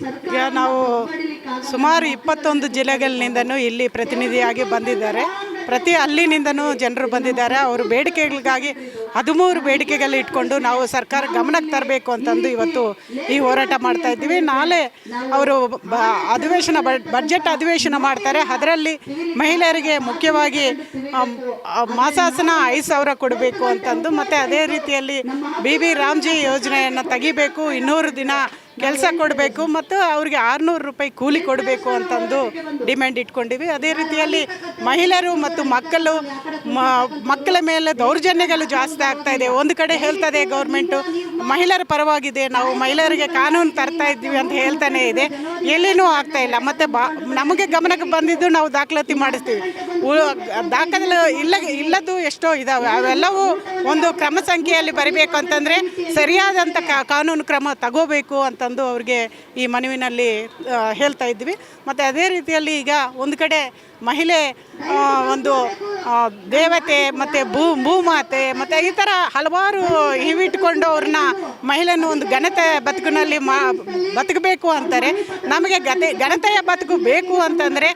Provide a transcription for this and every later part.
ಈಗ ನಾವು ಸುಮಾರು 21 ಜಿಲ್ಲೆಗಳಿಂದನೂ ಇಲ್ಲಿ ಪ್ರತಿನಿಧಿಯಾಗಿ ಬಂದಿದ್ದಾರೆ. ಪ್ರತಿ ಹಳ್ಳಿನಿಂದನೂ ಜನರು ಬಂದಿದ್ದಾರೆ. ಅವರು ಬೇಡಿಕೆಗಳಿಗಾಗಿ 13 ಬೇಡಿಕೆಗಳು ಇಟ್ಕೊಂಡು ನಾವು ಸರ್ಕಾರ ಗಮನಕ್ಕೆ ತರಬೇಕು ಅಂತಂದು ಇವತ್ತು ಈ ಹೋರಾಟ ಮಾಡ್ತಾ ಇದ್ದೀವಿ. ನಾಳೆ ಅವರು ಬಡ್ಜೆಟ್ ಅಧಿವೇಶನ ಮಾಡ್ತಾರೆ. ಅದರಲ್ಲಿ ಮಹಿಳೆಯರಿಗೆ ಮುಖ್ಯವಾಗಿ ಮಾಸಾಸನ 5,000 ಕೊಡಬೇಕು ಅಂತಂದು, ಮತ್ತು ಅದೇ ರೀತಿಯಲ್ಲಿ BB ರಾಮ್ಜಿ ಯೋಜನೆಯನ್ನು ತೆಗಿಬೇಕು, 200 ದಿನ ಕೆಲಸ ಕೊಡಬೇಕು, ಮತ್ತು ಅವ್ರಿಗೆ 600 ರೂಪಾಯಿ ಕೂಲಿ ಕೊಡಬೇಕು ಅಂತಂದು ಡಿಮ್ಯಾಂಡ್ ಇಟ್ಕೊಂಡಿವಿ. ಅದೇ ರೀತಿಯಲ್ಲಿ ಮಹಿಳೆಯರು ಮತ್ತು ಮಕ್ಕಳ ಮೇಲೆ ದೌರ್ಜನ್ಯಗಳು ಜಾಸ್ತಿ ಆಗ್ತಾ ಇದೆ. ಒಂದು ಕಡೆ ಹೇಳ್ತದೆ ಗೌರ್ಮೆಂಟು ಮಹಿಳೆಯರ ಪರವಾಗಿದೆ, ನಾವು ಮಹಿಳೆಯರಿಗೆ ಕಾನೂನು ತರ್ತಾ ಇದ್ದೀವಿ ಅಂತ ಹೇಳ್ತಾನೆ ಇದೆ, ಎಲ್ಲಿನೂ ಆಗ್ತಾ ಇಲ್ಲ. ಮತ್ತು ನಮಗೆ ಗಮನಕ್ಕೆ ಬಂದಿದ್ದು ನಾವು ದಾಖಲಾತಿ ಮಾಡಿಸ್ತೀವಿ. ದಾಖಲೆ ಇಲ್ಲದು ಎಷ್ಟೋ ಇದ್ದಾವೆ, ಅವೆಲ್ಲವೂ ಒಂದು ಕ್ರಮ ಸಂಖ್ಯೆಯಲ್ಲಿ ಬರಬೇಕು ಅಂತಂದರೆ ಸರಿಯಾದಂಥ ಕಾನೂನು ಕ್ರಮ ತಗೋಬೇಕು ಅಂತಂದು ಅವ್ರಿಗೆ ಈ ಮನವಿನಲ್ಲಿ ಹೇಳ್ತಾ ಇದ್ವಿ. ಮತ್ತು ಅದೇ ರೀತಿಯಲ್ಲಿ ಈಗ ಒಂದು ಕಡೆ ಮಹಿಳೆ ಒಂದು ದೇವತೆ ಮತ್ತು ಭೂಮಾತೆ ಮತ್ತು ಈ ಥರ ಹಲವಾರು ಇವಿಟ್ಕೊಂಡು ಅವ್ರನ್ನ ಮಹಿಳೆಯನ್ನು ಒಂದು ಘನತೆ ಬದುಕಿನಲ್ಲಿ ಬದುಕಬೇಕು ಅಂತಾರೆ. ನಮಗೆ ಘನತೆಯ ಬದುಕು ಬೇಕು ಅಂತಂದರೆ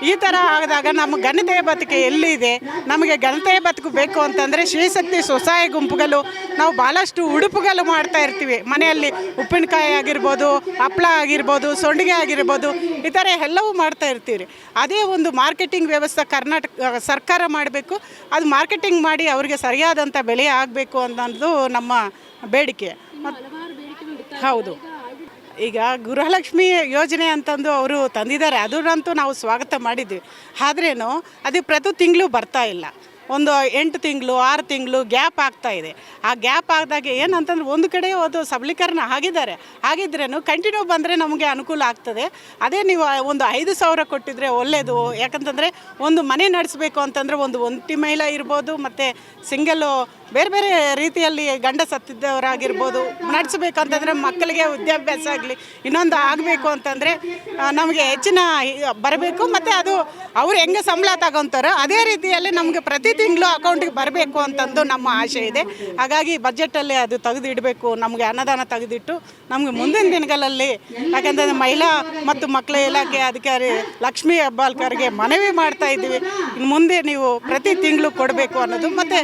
ಈ ಥರ ಆದಾಗ ನಮ್ಮ ಘನತೆಯ ಬದುಕು ಎಲ್ಲಿದೆ? ನಮಗೆ ಘನತೆಯ ಬದುಕು ಬೇಕು ಅಂತಂದರೆ ಶ್ರೀಶಕ್ತಿ ಸ್ವಸಹಾಯ ಗುಂಪುಗಳು ನಾವು ಭಾಳಷ್ಟು ಉಡುಪುಗಳು ಮಾಡ್ತಾ ಇರ್ತೀವಿ ಮನೆಯಲ್ಲಿ. ಉಪ್ಪಿನಕಾಯಿ ಆಗಿರ್ಬೋದು, ಹಪ್ಪಳ ಆಗಿರ್ಬೋದು, ಸಂಡಿಗೆ ಆಗಿರ್ಬೋದು, ಈ ಥರ ಎಲ್ಲವೂ ಮಾಡ್ತಾ ಇರ್ತೀವಿ. ಅದೇ ಒಂದು ಮಾರ್ಕೆಟಿಂಗ್ ವ್ಯವಸ್ಥೆ ಕರ್ನಾಟಕ ಸರ್ಕಾರ ಮಾಡಬೇಕು. ಅದು ಮಾರ್ಕೆಟಿಂಗ್ ಮಾಡಿ ಅವರಿಗೆ ಸರಿಯಾದಂಥ ಬೆಲೆ ಆಗಬೇಕು ಅನ್ನೋದು ನಮ್ಮ ಬೇಡಿಕೆ. ಹೌದು, ಈಗ ಗೃಹಲಕ್ಷ್ಮಿ ಯೋಜನೆ ಅಂತಂದು ಅವರು ತಂದಿದ್ದಾರೆ, ಅದನ್ನಂತೂ ನಾವು ಸ್ವಾಗತ ಮಾಡಿದ್ವಿ. ಆದ್ರೇನು ಅದು ಪ್ರತಿ ತಿಂಗಳು ಬರ್ತಾ ಇಲ್ಲ. ಒಂದು 8 ತಿಂಗಳು 6 ತಿಂಗಳು ಗ್ಯಾಪ್ ಆಗ್ತಾ ಇದೆ. ಆ ಗ್ಯಾಪ್ ಆದಾಗ ಏನಂತಂದ್ರೆ ಒಂದು ಕಡೆ ಒಂದು ಸಬಲೀಕರಣ ಆಗಿದ್ರೇನು ಕಂಟಿನ್ಯೂ ಬಂದರೆ ನಮಗೆ ಅನುಕೂಲ ಆಗ್ತದೆ. ಅದೇ ನೀವು ಒಂದು 5,000 ಕೊಟ್ಟಿದ್ರೆ ಒಳ್ಳೆಯದು. ಯಾಕಂತಂದರೆ ಒಂದು ಮನೆ ನಡೆಸಬೇಕು ಅಂತಂದರೆ ಒಂದು ಒಂಟಿ ಮಹಿಳೆ ಇರ್ಬೋದು, ಮತ್ತು ಸಿಂಗಲ್ಲು ಬೇರೆ ಬೇರೆ ರೀತಿಯಲ್ಲಿ ಗಂಡ ಸತ್ತಿದ್ದವರಾಗಿರ್ಬೋದು, ನಡೆಸಬೇಕಂತಂದರೆ ಮಕ್ಕಳಿಗೆ ವಿದ್ಯಾಭ್ಯಾಸ ಆಗಲಿ ಇನ್ನೊಂದು ಆಗಬೇಕು ಅಂತಂದರೆ ನಮಗೆ ಹೆಚ್ಚಿನ ಬರಬೇಕು. ಮತ್ತು ಅದು ಅವ್ರು ಹೆಂಗೆ ಸಂಬಳ ತಗೊತಾರೋ ಅದೇ ರೀತಿಯಲ್ಲಿ ನಮಗೆ ಪ್ರತಿ ತಿಂಗಳು ಅಕೌಂಟಿಗೆ ಬರಬೇಕು ಅಂತಂದು ನಮ್ಮ ಆಸೆ ಇದೆ. ಹಾಗಾಗಿ ಬಜೆಟಲ್ಲಿ ಅದು ತೆಗೆದಿಡಬೇಕು, ನಮಗೆ ಅನುದಾನ ತೆಗೆದಿಟ್ಟು ನಮಗೆ ಮುಂದಿನ ದಿನಗಳಲ್ಲಿ, ಯಾಕಂತಂದರೆ ಮಹಿಳಾ ಮತ್ತು ಮಕ್ಕಳ ಇಲಾಖೆ ಅಧಿಕಾರಿ ಲಕ್ಷ್ಮೀ ಹೆಬ್ಬಾಳ್ಕರ್ಗೆ ಮನವಿ ಮಾಡ್ತಾ ಇದ್ದೀವಿ, ಇನ್ನು ಮುಂದೆ ನೀವು ಪ್ರತಿ ತಿಂಗಳು ಕೊಡಬೇಕು ಅನ್ನೋದು. ಮತ್ತು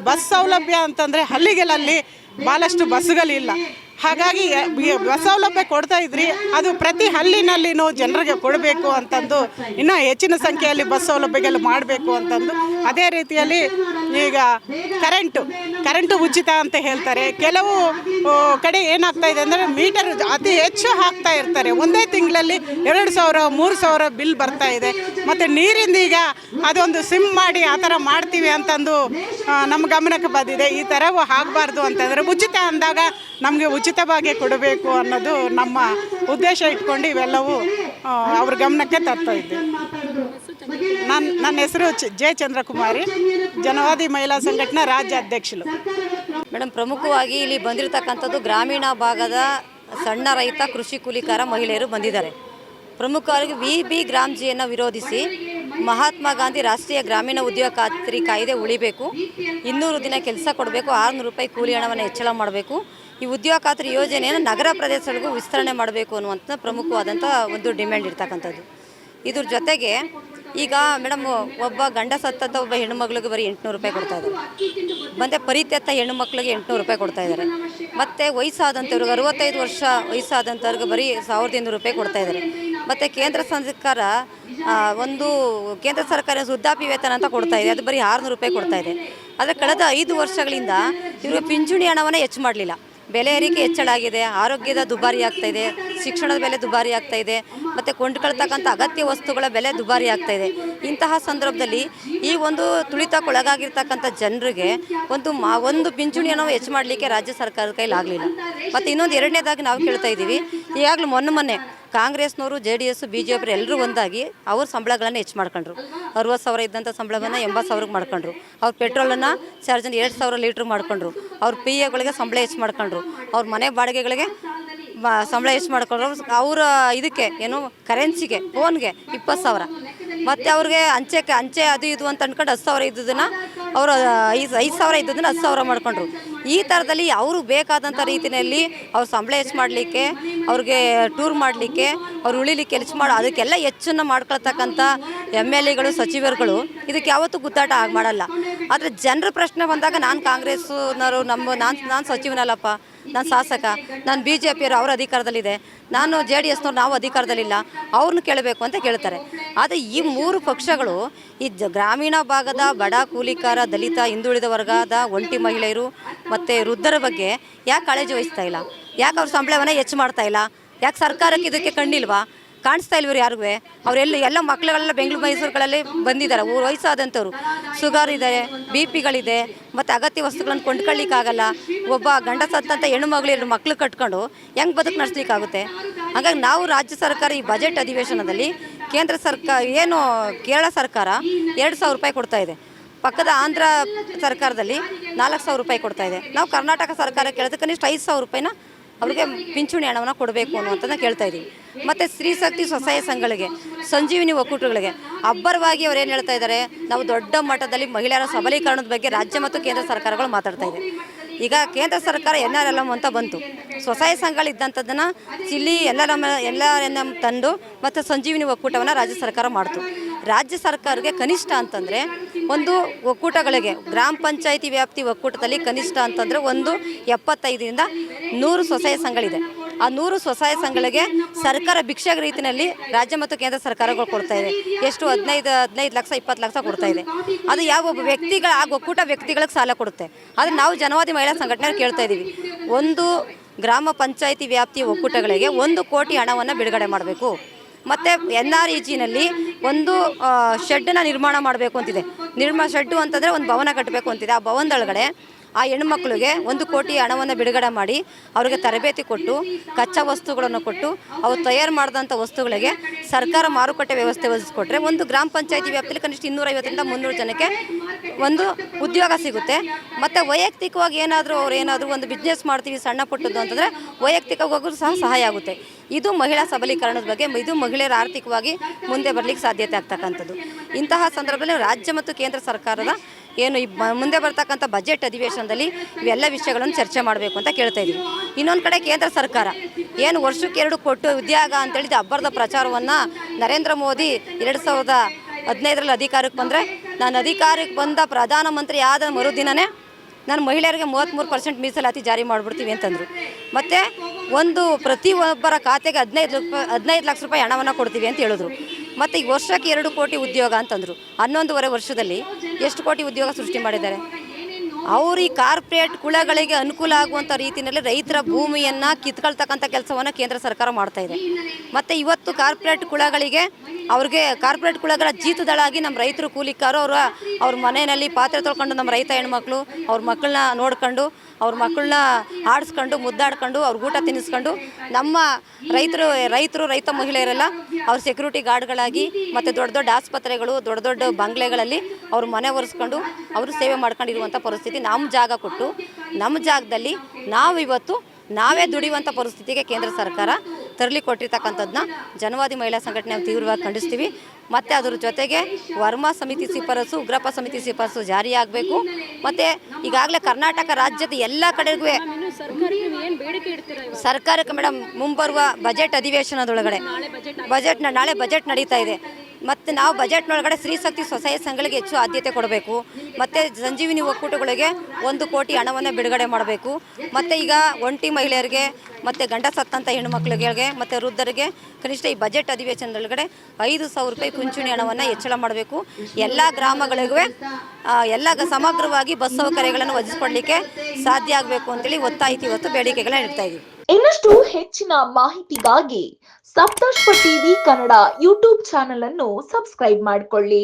ಬಸ್ ಸೌಲಭ್ಯ ಅಂತಂದರೆ ಹಳ್ಳಿಗಳಲ್ಲಿ ಭಾಳಷ್ಟು ಬಸ್ಸುಗಳಿಲ್ಲ. ಹಾಗಾಗಿ ಬಸ್ ಸೌಲಭ್ಯ ಕೊಡ್ತಾ ಇದ್ರಿ, ಅದು ಪ್ರತಿ ಹಳ್ಳಿನಲ್ಲಿನೂ ಜನರಿಗೆ ಕೊಡಬೇಕು ಅಂತಂದು, ಇನ್ನೂ ಹೆಚ್ಚಿನ ಸಂಖ್ಯೆಯಲ್ಲಿ ಬಸ್ ಸೌಲಭ್ಯಗಳು ಮಾಡಬೇಕು ಅಂತಂದು. ಅದೇ ರೀತಿಯಲ್ಲಿ ಈಗ ಕರೆಂಟು ಉಚಿತ ಅಂತ ಹೇಳ್ತಾರೆ. ಕೆಲವು ಕಡೆ ಏನಾಗ್ತಾ ಇದೆ ಅಂದರೆ ಮೀಟರ್ ಅತಿ ಹೆಚ್ಚು ಹಾಕ್ತಾ ಇರ್ತಾರೆ. ಒಂದೇ ತಿಂಗಳಲ್ಲಿ 2,000 3,000 ಬಿಲ್ ಬರ್ತಾ ಇದೆ. ಮತ್ತು ನೀರಿಂದ ಈಗ ಅದೊಂದು ಸಿಮ್ ಮಾಡಿ ಆ ಥರ ಮಾಡ್ತೀವಿ ಅಂತಂದು ನಮ್ಮ ಗಮನಕ್ಕೆ ಬಂದಿದೆ. ಈ ಥರವೂ ಆಗಬಾರ್ದು ಅಂತಂದರೆ ಉಚಿತ ಅಂದಾಗ ನಮಗೆ ಉಚಿತವಾಗಿ ಕೊಡಬೇಕು ಅನ್ನೋದು ನಮ್ಮ ಉದ್ದೇಶ ಇಟ್ಕೊಂಡು ಇವೆಲ್ಲವೂ ಅವ್ರ ಗಮನಕ್ಕೆ ತರ್ತಾ ಇದ್ದೀವಿ. ನನ್ನ ಹೆಸರು ಜೆ ಚಂದ್ರಕುಮಾರಿ, ಜನವಾದಿ ಮಹಿಳಾ ಸಂಘಟನಾ ರಾಜ್ಯ ಅಧ್ಯಕ್ಷರು. ಮೇಡಮ್, ಪ್ರಮುಖವಾಗಿ ಇಲ್ಲಿ ಬಂದಿರತಕ್ಕಂಥದ್ದು ಗ್ರಾಮೀಣ ಭಾಗದ ಸಣ್ಣ ರೈತ ಕೃಷಿ ಕೂಲಿಕಾರ ಮಹಿಳೆಯರು ಬಂದಿದ್ದಾರೆ. ಪ್ರಮುಖವಾಗಿ BB ರಾಮ್ಜಿಯನ್ನು ವಿರೋಧಿಸಿ ಮಹಾತ್ಮ ಗಾಂಧಿ ರಾಷ್ಟ್ರೀಯ ಗ್ರಾಮೀಣ ಉದ್ಯೋಗ ಖಾತ್ರಿ ಕಾಯ್ದೆ ಉಳಿಬೇಕು, 200 ದಿನ ಕೆಲಸ ಕೊಡಬೇಕು, 600 ರೂಪಾಯಿ ಕೂಲಿ ಹಣವನ್ನು ಹೆಚ್ಚಳ ಮಾಡಬೇಕು, ಈ ಉದ್ಯೋಗ ಖಾತ್ರಿ ಯೋಜನೆಯನ್ನು ನಗರ ಪ್ರದೇಶಗಳಿಗೂ ವಿಸ್ತರಣೆ ಮಾಡಬೇಕು ಅನ್ನುವಂಥ ಪ್ರಮುಖವಾದಂಥ ಒಂದು ಡಿಮ್ಯಾಂಡ್ ಇರ್ತಕ್ಕಂಥದ್ದು. ಇದ್ರ ಜೊತೆಗೆ ಈಗ ಮೇಡಮ್, ಒಬ್ಬ ಗಂಡ ಸತ್ತಂಥ ಒಬ್ಬ ಹೆಣ್ಣುಮಗಳಿಗೆ ಬರೀ 800 ರೂಪಾಯಿ ಕೊಡ್ತಾಯಿದ್ದಾರೆ. ಮತ್ತು ಪರಿತ್ಯಕ್ತ ಹೆಣ್ಣು ಮಕ್ಕಳಿಗೆ 800 ರೂಪಾಯಿ ಕೊಡ್ತಾಯಿದ್ದಾರೆ. ಮತ್ತು ವಯಸ್ಸಾದಂಥವ್ರಿಗೆ 65 ವರ್ಷ ವಯಸ್ಸಾದಂಥವ್ರಿಗೆ ಬರೀ 1,200 ರೂಪಾಯಿ ಕೊಡ್ತಾಯಿದ್ದಾರೆ. ಮತ್ತು ಕೇಂದ್ರ ಸರ್ಕಾರ ವೃದ್ಧಾಪ್ಯ ವೇತನ ಅಂತ ಕೊಡ್ತಾಯಿದೆ, ಅದು ಬರೀ 600 ರೂಪಾಯಿ ಕೊಡ್ತಾಯಿದೆ. ಆದರೆ ಕಳೆದ 5 ವರ್ಷಗಳಿಂದ ಇವರು ಪಿಂಚಣಿ ಹಣವನ್ನು ಹೆಚ್ಚು ಮಾಡಲಿಲ್ಲ. ಬೆಲೆ ಏರಿಕೆ ಹೆಚ್ಚಳಾಗಿದೆ, ಆರೋಗ್ಯದ ದುಬಾರಿ ಆಗ್ತಾಯಿದೆ, ಶಿಕ್ಷಣದ ಬೆಲೆ ದುಬಾರಿ ಆಗ್ತಾಯಿದೆ, ಮತ್ತು ಕೊಂಡ್ಕೊಳ್ತಕ್ಕಂಥ ಅಗತ್ಯ ವಸ್ತುಗಳ ಬೆಲೆ ದುಬಾರಿ ಆಗ್ತಾಯಿದೆ. ಇಂತಹ ಸಂದರ್ಭದಲ್ಲಿ ಈ ಒಂದು ತುಳಿತಕ್ಕೊಳಗಾಗಿರ್ತಕ್ಕಂಥ ಜನರಿಗೆ ಒಂದು ಪಿಂಚಣಿಯನ್ನು ಹೆಚ್ಚು ಮಾಡಲಿಕ್ಕೆ ರಾಜ್ಯ ಸರ್ಕಾರದ ಕೈಲಿ ಆಗಲಿಲ್ಲ. ಮತ್ತು ಇನ್ನೊಂದು ಎರಡನೇದಾಗಿ ನಾವು ಕೇಳ್ತಾ ಇದ್ದೀವಿ, ಈಗಾಗಲೂ ಮೊನ್ನೆ ಕಾಂಗ್ರೆಸ್ನವರು JDS BJP ಎಲ್ಲರೂ ಒಂದಾಗಿ ಅವ್ರ ಸಂಬಳಗಳನ್ನು ಹೆಚ್ಚು ಮಾಡ್ಕೊಂಡ್ರು. 60,000 ಇದ್ದಂಥ ಸಂಬಳವನ್ನು 80,000ಕ್ಕೆ ಮಾಡ್ಕೊಂಡ್ರು. ಅವ್ರ ಪೆಟ್ರೋಲನ್ನು ಚಾರ್ಜನ್ನು 2,000 ಲೀಟ್ರ್ ಮಾಡ್ಕೊಂಡ್ರು. ಅವ್ರ PAಗಳಿಗೆ ಸಂಬಳ ಹೆಚ್ಚು ಮಾಡ್ಕೊಂಡ್ರು. ಅವ್ರ ಮನೆ ಬಾಡಿಗೆಗಳಿಗೆ ಸಂಬಳ ಹೆಚ್ಚು ಮಾಡ್ಕೊಂಡ್ರು. ಅವರ ಇದಕ್ಕೆ ಕರೆನ್ಸಿಗೆ ಫೋನ್ಗೆ 20,000. ಮತ್ತು ಅವ್ರಿಗೆ ಅಂಚೆ ಅದು ಇದು ಅಂತ ಅಂದ್ಕೊಂಡು 10,000 ಇದ್ದುದನ್ನು ಅವರು 5,000 ಇದ್ದದನ್ನು 10,000 ಮಾಡ್ಕೊಂಡ್ರು. ಈ ಥರದಲ್ಲಿ ಅವರು ಬೇಕಾದಂಥ ರೀತಿಯಲ್ಲಿ ಅವ್ರ ಸಂಬಳ ಹೆಚ್ಚು ಮಾಡಲಿಕ್ಕೆ, ಅವ್ರಿಗೆ ಟೂರ್ ಮಾಡಲಿಕ್ಕೆ, ಅವ್ರು ಉಳಿಲಿಕ್ಕೆ ಅದಕ್ಕೆಲ್ಲ ಹೆಚ್ಚನ್ನು ಮಾಡ್ಕೊಳ್ತಕ್ಕಂಥ MLAಗಳು, ಸಚಿವರುಗಳು ಇದಕ್ಕೆ ಯಾವತ್ತೂ ಗುದ್ದಾಟ ಮಾಡಲ್ಲ. ಆದರೆ ಜನರ ಪ್ರಶ್ನೆ ಬಂದಾಗ ನಾನು ಕಾಂಗ್ರೆಸ್ನವರು ನಾನು ಸಚಿವನಲ್ಲಪ್ಪ, ನಾನು ಶಾಸಕ, ನಾನು BJPಯವರು ಅವ್ರ ಅಧಿಕಾರದಲ್ಲಿದೆ, ನಾನು JDSನವ್ರು ನಾವು ಅಧಿಕಾರದಲ್ಲಿಲ್ಲ, ಅವ್ರನ್ನ ಕೇಳಬೇಕು ಅಂತ ಕೇಳ್ತಾರೆ. ಆದರೆ ಈ 3 ಪಕ್ಷಗಳು ಈ ಗ್ರಾಮೀಣ ಭಾಗದ ಬಡ ಕೂಲಿಕಾರ, ದಲಿತ, ಹಿಂದುಳಿದ ವರ್ಗದ ಒಂಟಿ ಮಹಿಳೆಯರು ಮತ್ತು ವೃದ್ಧರ ಬಗ್ಗೆ ಯಾಕೆ ಕಾಳಜಿ ವಹಿಸ್ತಾ ಇಲ್ಲ? ಯಾಕೆ ಅವ್ರ ಸಂಬಳವನ್ನು ಹೆಚ್ಚು ಮಾಡ್ತಾ ಇಲ್ಲ? ಯಾಕೆ ಸರ್ಕಾರಕ್ಕೆ ಇದಕ್ಕೆ ಕಣ್ಣಿಲ್ವಾ? ಕಾಣಿಸ್ತಾ ಇಲ್ವರು ಯಾರಿಗೂ? ಎಲ್ಲ ಮಕ್ಕಳುಗಳೆಲ್ಲ ಬೆಂಗಳೂರು ಮೈಸೂರುಗಳಲ್ಲಿ ಬಂದಿದ್ದಾರೆ, ವಯಸ್ಸಾದಂಥವ್ರು, ಶುಗರ್ ಇದೆ, BP ಗಳಿದೆ, ಮತ್ತು ಅಗತ್ಯ ವಸ್ತುಗಳನ್ನು ಕೊಂಡ್ಕೊಳ್ಳಿಕ್ಕಾಗಲ್ಲ. ಒಬ್ಬ ಗಂಡ ಸತ್ತಂಥ ಹೆಣ್ಣು ಮಗಳು ಮಕ್ಕಳು ಕಟ್ಕೊಂಡು ಹೆಂಗೆ ಬದುಕು ನಡೆಸ್ಲಿಕ್ಕಾಗುತ್ತೆ? ಹಾಗಾಗಿ ನಾವು ರಾಜ್ಯ ಸರ್ಕಾರ ಈ ಬಜೆಟ್ ಅಧಿವೇಶನದಲ್ಲಿ ಕೇಂದ್ರ ಸರ್ಕಾರ ಕೇರಳ ಸರ್ಕಾರ 2,000 ರೂಪಾಯಿ ಕೊಡ್ತಾ ಇದೆ, ಪಕ್ಕದ ಆಂಧ್ರ ಸರ್ಕಾರದಲ್ಲಿ 4,000 ರೂಪಾಯಿ ಕೊಡ್ತಾ ಇದೆ. ನಾವು ಕರ್ನಾಟಕ ಸರ್ಕಾರ ಕೇಳಿದ್ರೆ ಕನಿಷ್ಠ 5,000 ರೂಪಾಯಿನ ಅವ್ರಿಗೆ ಪಿಂಚಣಿ ಹಣವನ್ನು ಕೊಡಬೇಕು ಅನ್ನುವಂಥದ್ದನ್ನ ಕೇಳ್ತಾ ಇದ್ದೀವಿ. ಮತ್ತು ಸ್ತ್ರೀ ಶಕ್ತಿ ಸ್ವಸಹಾಯ ಸಂಘಗಳಿಗೆ, ಸಂಜೀವಿನಿ ಒಕ್ಕೂಟಗಳಿಗೆ ಅಬ್ಬರವಾಗಿ ಅವ್ರು ಏನು ಹೇಳ್ತಾ ಇದ್ದಾರೆ, ನಾವು ದೊಡ್ಡ ಮಟ್ಟದಲ್ಲಿ ಮಹಿಳೆಯರ ಸಬಲೀಕರಣದ ಬಗ್ಗೆ ರಾಜ್ಯ ಮತ್ತು ಕೇಂದ್ರ ಸರ್ಕಾರಗಳು ಮಾತಾಡ್ತಾ ಇದೆ. ಈಗ ಕೇಂದ್ರ ಸರ್ಕಾರ NRLM ಅಂತ ಬಂತು, ಸ್ವಸಹಾಯ ಸಂಘಗಳಿದ್ದಂಥದ್ದನ್ನು ಇಲ್ಲಿ NRLM ತಂದು ಮತ್ತು ಸಂಜೀವಿನಿ ಒಕ್ಕೂಟವನ್ನು ರಾಜ್ಯ ಸರ್ಕಾರ ಮಾಡ್ತು. ರಾಜ್ಯ ಸರ್ಕಾರಕ್ಕೆ ಕನಿಷ್ಠ ಅಂತಂದರೆ ಒಂದು ಒಕ್ಕೂಟಗಳಿಗೆ, ಗ್ರಾಮ ಪಂಚಾಯಿತಿ ವ್ಯಾಪ್ತಿ ಒಕ್ಕೂಟದಲ್ಲಿ ಕನಿಷ್ಠ ಅಂತಂದರೆ ಒಂದು 75ರಿಂದ 100 ಸ್ವಸಹಾಯ ಸಂಘಗಳಿದೆ. ಆ 100 ಸ್ವಸಹಾಯ ಸಂಘಗಳಿಗೆ ಸರ್ಕಾರ ಭಿಕ್ಷೆ ರೀತಿಯಲ್ಲಿ ರಾಜ್ಯ ಮತ್ತು ಕೇಂದ್ರ ಸರ್ಕಾರಗಳು ಕೊಡ್ತಾ ಇದೆ. ಎಷ್ಟು 15 ಲಕ್ಷ 20 ಲಕ್ಷ ಕೊಡ್ತಾ ಇದೆ. ಅದು ಯಾವ ಒಬ್ಬ ವ್ಯಕ್ತಿಗಳ ಆ ಒಕ್ಕೂಟ ವ್ಯಕ್ತಿಗಳಿಗೆ ಸಾಲ ಕೊಡುತ್ತೆ. ಆದರೆ ನಾವು ಜನವಾದಿ ಮಹಿಳಾ ಸಂಘಟನೆಗಳು ಕೇಳ್ತಾ ಇದ್ದೀವಿ, ಒಂದು ಗ್ರಾಮ ಪಂಚಾಯಿತಿ ವ್ಯಾಪ್ತಿ ಒಕ್ಕೂಟಗಳಿಗೆ 1 ಕೋಟಿ ಹಣವನ್ನು ಬಿಡುಗಡೆ ಮಾಡಬೇಕು. ಮತ್ತು NREGನಲ್ಲಿ ಒಂದು ಶೆಡ್ಡನ್ನು ನಿರ್ಮಾಣ ಮಾಡಬೇಕು ಅಂತಿದೆ. ಶೆಡ್ಡು ಅಂತಂದರೆ ಒಂದು ಭವನ ಕಟ್ಟಬೇಕು ಅಂತಿದೆ. ಆ ಭವನದೊಳಗಡೆ ಆ ಹೆಣ್ಮಕ್ಳಿಗೆ 1 ಕೋಟಿ ಹಣವನ್ನು ಬಿಡುಗಡೆ ಮಾಡಿ ಅವರಿಗೆ ತರಬೇತಿ ಕೊಟ್ಟು, ಕಚ್ಚಾ ವಸ್ತುಗಳನ್ನು ಕೊಟ್ಟು, ಅವ್ರು ತಯಾರು ಮಾಡಿದಂಥ ವಸ್ತುಗಳಿಗೆ ಸರ್ಕಾರ ಮಾರುಕಟ್ಟೆ ವ್ಯವಸ್ಥೆ ಒದಗಿಸ್ಕೊಟ್ರೆ ಒಂದು ಗ್ರಾಮ ಪಂಚಾಯಿತಿ ವ್ಯಾಪ್ತಿಯಲ್ಲಿ ಕನಿಷ್ಠ 250ರಿಂದ 300 ಜನಕ್ಕೆ ಒಂದು ಉದ್ಯೋಗ ಸಿಗುತ್ತೆ. ಮತ್ತು ವೈಯಕ್ತಿಕವಾಗಿ ಏನಾದರೂ ಒಂದು ಬಿಸ್ನೆಸ್ ಮಾಡ್ತೀವಿ ಸಣ್ಣ ಪುಟ್ಟದ್ದು ಅಂತಂದರೆ ವೈಯಕ್ತಿಕವಾಗೂ ಸಹ ಸಹಾಯ ಆಗುತ್ತೆ. ಇದು ಮಹಿಳಾ ಸಬಲೀಕರಣದ ಬಗ್ಗೆ, ಇದು ಮಹಿಳೆಯರ ಆರ್ಥಿಕವಾಗಿ ಮುಂದೆ ಬರಲಿಕ್ಕೆ ಸಾಧ್ಯತೆ ಆಗ್ತಕ್ಕಂಥದ್ದು. ಇಂತಹ ಸಂದರ್ಭದಲ್ಲಿ ರಾಜ್ಯ ಮತ್ತು ಕೇಂದ್ರ ಸರ್ಕಾರದ ಮುಂದೆ ಬರ್ತಕ್ಕಂಥ ಬಜೆಟ್ ಅಧಿವೇಶನದಲ್ಲಿ ಇವೆಲ್ಲ ವಿಷಯಗಳನ್ನು ಚರ್ಚೆ ಮಾಡಬೇಕು ಅಂತ ಕೇಳ್ತಾ ಇದ್ದೀವಿ. ಇನ್ನೊಂದು ಕಡೆ ಕೇಂದ್ರ ಸರ್ಕಾರ ವರ್ಷಕ್ಕೆ 2 ಕೋಟಿ ಉದ್ಯೋಗ ಅಂತೇಳಿದ ಅಬ್ಬರದ ಪ್ರಚಾರವನ್ನು ನರೇಂದ್ರ ಮೋದಿ 2015ರಲ್ಲಿ ಅಧಿಕಾರಕ್ಕೆ ಬಂದರೆ, ನಾನು ಅಧಿಕಾರಕ್ಕೆ ಬಂದ ಪ್ರಧಾನಮಂತ್ರಿ ಆದ ಮರುದಿನವೇ ನಾನು ಮಹಿಳೆಯರಿಗೆ 33% ಮೀಸಲಾತಿ ಜಾರಿ ಮಾಡಿಬಿಡ್ತೀವಿ ಅಂತಂದರು. ಮತ್ತು ಪ್ರತಿಯೊಬ್ಬರ ಖಾತೆಗೆ 15 ಲಕ್ಷ ರೂಪಾಯಿ ಹಣವನ್ನು ಕೊಡ್ತೀವಿ ಅಂತ ಹೇಳಿದ್ರು. ಮತ್ತು ಈಗ ವರ್ಷಕ್ಕೆ 2 ಕೋಟಿ ಉದ್ಯೋಗ ಅಂತಂದರು. 11.5 ವರ್ಷದಲ್ಲಿ ಎಷ್ಟು ಕೋಟಿ ಉದ್ಯೋಗ ಸೃಷ್ಟಿ ಮಾಡಿದ್ದಾರೆ? ಅವರು ಈ ಕಾರ್ಪೊರೇಟ್ ಕುಳಗಳಿಗೆ ಅನುಕೂಲ ಆಗುವಂಥ ರೀತಿಯಲ್ಲಿ ರೈತರ ಭೂಮಿಯನ್ನು ಕಿತ್ಕೊಳ್ತಕ್ಕಂಥ ಕೆಲಸವನ್ನು ಕೇಂದ್ರ ಸರ್ಕಾರ ಮಾಡ್ತಾ ಇದೆ. ಮತ್ತು ಇವತ್ತು ಕಾರ್ಪೊರೇಟ್ ಕುಳಗಳ ಜೀತದಳಾಗಿ ನಮ್ಮ ರೈತರು ಕೂಲಿಕಾರು ಅವ್ರ ಮನೆಯಲ್ಲಿ ಪಾತ್ರೆ ತೊಳ್ಕೊಂಡು ನಮ್ಮ ರೈತ ಹೆಣ್ಮಕ್ಳು ಅವ್ರ ಮಕ್ಕಳನ್ನ ನೋಡ್ಕೊಂಡು, ಅವ್ರ ಮಕ್ಕಳನ್ನ ಆಡಿಸ್ಕೊಂಡು, ಮುದ್ದಾಡ್ಕೊಂಡು, ಅವ್ರಿಗೆ ಊಟ ತಿನ್ನಿಸ್ಕೊಂಡು, ನಮ್ಮ ರೈತ ಮಹಿಳೆಯರೆಲ್ಲ ಅವ್ರ ಸೆಕ್ಯೂರಿಟಿ ಗಾರ್ಡ್ಗಳಾಗಿ ಮತ್ತು ದೊಡ್ಡ ದೊಡ್ಡ ಆಸ್ಪತ್ರೆಗಳು, ದೊಡ್ಡ ದೊಡ್ಡ ಬಂಗ್ಲೆಗಳಲ್ಲಿ ಅವ್ರ ಮನೆ ಒರೆಸ್ಕೊಂಡು ಅವರು ಸೇವೆ ಮಾಡ್ಕೊಂಡಿರುವಂಥ ಪರಿಸ್ಥಿತಿ. ನಮ್ಮ ಜಾಗ ಕೊಟ್ಟು ನಮ್ಮ ಜಾಗದಲ್ಲಿ ನಾವೇ ದುಡಿಯುವಂಥ ಪರಿಸ್ಥಿತಿಗೆ ಕೇಂದ್ರ ಸರ್ಕಾರ ತರಲಿ ಕೊಟ್ಟಿರ್ತಕ್ಕಂಥದ್ದನ್ನ ಜನವಾದಿ ಮಹಿಳಾ ಸಂಘಟನೆ ತೀವ್ರವಾಗಿ ಖಂಡಿಸ್ತೀವಿ. ಮತ್ತು ಅದರ ಜೊತೆಗೆ ವರ್ಮಾ ಸಮಿತಿ ಶಿಫಾರಸು, ಉಗ್ರಪ್ಪ ಸಮಿತಿ ಶಿಫಾರಸು ಜಾರಿಯಾಗಬೇಕು. ಮತ್ತು ಈಗಾಗಲೇ ಕರ್ನಾಟಕ ರಾಜ್ಯದ ಎಲ್ಲ ಕಡೆಗೂ ಸರ್ಕಾರಕ್ಕೆ ಮೇಡಮ್ ಮುಂಬರುವ ಬಜೆಟ್ ಅಧಿವೇಶನದೊಳಗಡೆ ನಾಳೆ ಬಜೆಟ್ ನಡೀತಾ ಇದೆ. ಮತ್ತು ನಾವು ಬಜೆಟ್ನೊಳಗಡೆ ಸ್ತ್ರೀ ಶಕ್ತಿ ಸ್ವಸಹಾಯ ಸಂಘಗಳಿಗೆ ಹೆಚ್ಚು ಆದ್ಯತೆ ಕೊಡಬೇಕು. ಮತ್ತು ಸಂಜೀವಿನಿ ಒಕ್ಕೂಟಗಳಿಗೆ 1 ಕೋಟಿ ಹಣವನ್ನು ಬಿಡುಗಡೆ ಮಾಡಬೇಕು. ಮತ್ತು ಈಗ ಒಂಟಿ ಮಹಿಳೆಯರಿಗೆ ಮತ್ತು ಗಂಡ ಸತ್ತಂಥ ಹೆಣ್ಣುಮಕ್ಳಿಗೆ ಮತ್ತು ವೃದ್ಧರಿಗೆ ಕನಿಷ್ಠ ಈ ಬಜೆಟ್ ಅಧಿವೇಶನದೊಳಗಡೆ 5,000 ರೂಪಾಯಿ ಪಿಂಚಣಿ ಹಣವನ್ನು ಹೆಚ್ಚಳ ಮಾಡಬೇಕು. ಎಲ್ಲ ಗ್ರಾಮಗಳಿಗೂ ಸಮಗ್ರವಾಗಿ ಬಸ್ ಸೌಕರ್ಯಗಳನ್ನು ಒದಗಿಸಿಕೊಡಲಿಕ್ಕೆ ಸಾಧ್ಯ ಆಗಬೇಕು ಅಂತೇಳಿ ಇವತ್ತು ಬೇಡಿಕೆಗಳನ್ನ ಇಡ್ತಾ ಇದ್ದೀವಿ. ಇನ್ನಷ್ಟು ಹೆಚ್ಚಿನ ಮಾಹಿತಿಗಾಗಿ ಸಪ್ತರ್ಷಿ ಟಿವಿ ಕನ್ನಡ ಯೂಟ್ಯೂಬ್ ಚಾನೆಲ್ ಅನ್ನು ಸಬ್ಸ್ಕ್ರೈಬ್ ಮಾಡಿಕೊಳ್ಳಿ.